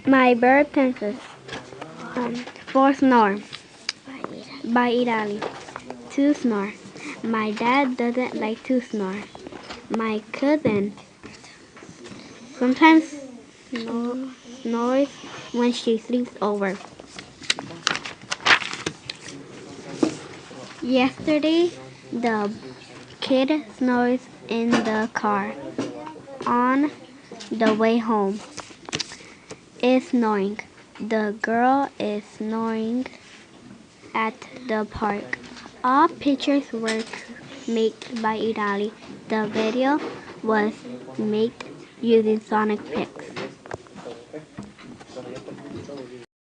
My bird princess. Four snore. By Italy. Two snore. My dad doesn't like to snore. My cousin sometimes snores when she sleeps over. Yesterday, the kid snores in the car. On the way home is snoring. The girl is snoring at the park. All pictures were made by Italy. The video was made using Sonic Pics.